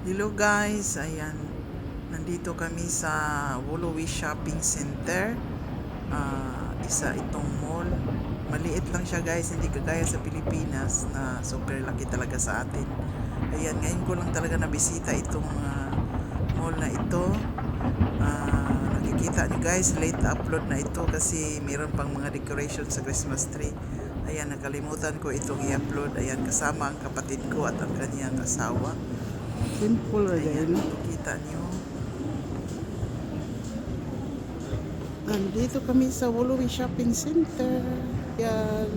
Hello guys, ayan. Nandito kami sa Woolworths Shopping Center. Isa itong mall. Maliit lang siya guys, hindi kagaya sa Pilipinas na super laki talaga sa atin. Ayan, ngayon ko lang talaga nabisita itong mall na ito. Nakikita nyo guys, late upload na ito kasi mayroon pang mga decoration sa Christmas tree. Ayan, nakalimutan ko itong i-upload. Ayan, kasama ang kapatid ko at ang kanyang asawa. Simple ra Ayan, dahil. makikita nyo. Nandito kami sa Woolworths Shopping Center. Yan.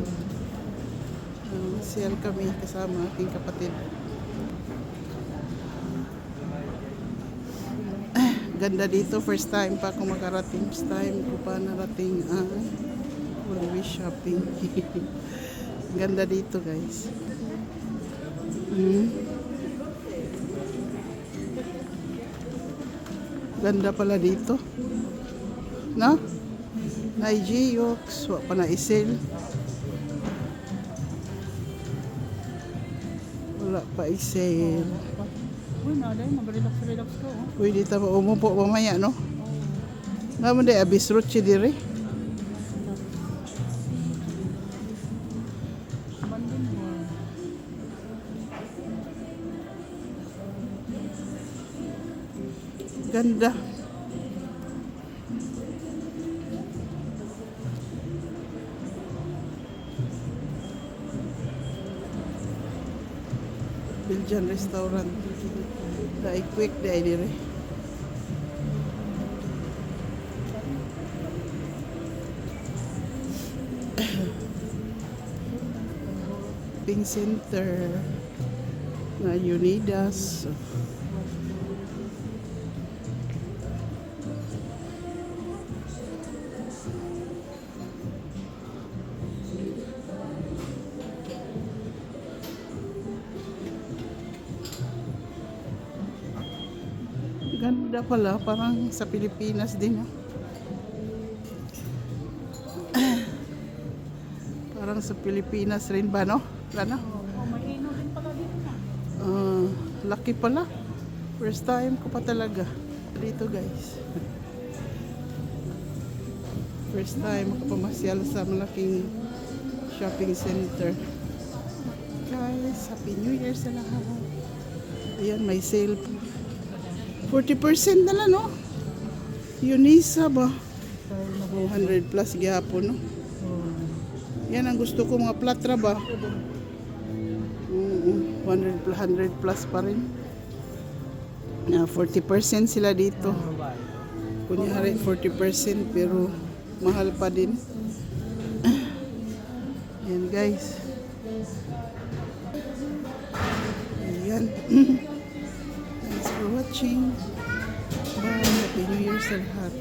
Sale kami kasama aking kapatid. Ganda dito. First time pa ako makarating. First time ko pa narating Woolworths Shopping. Ganda dito guys. Ganda pala dito. No? Naijiyok. Wa pa na isil. Wala pa isil. Uy, naday, mag-relax ko. Pwede tama umupo mamaya, no? Naman day abis roche dire. Banding mo. Ganda. Belgian restaurant. Dai quick dai dire. Shopping center na Unidas. Ganda pala, parang sa Pilipinas din. Parang sa Pilipinas rin ba, no? Lana? Oh, may ino din pala dito na. Lucky pala. First time ko pa talaga dito guys. First time makapamasyal sa malaking shopping center. Guys, Happy New Year sa lahat. Ayan, may sale. 40% na lang, no? Unisa ba? 100 plus gyapon, no? Yan ang gusto ko, mga platra ba? 100 plus pa rin. 40% sila dito. Kunyari 40% pero mahal pa din. Yan guys. Ayan. Thanks for watching. Bye. Happy New Year sa lahat.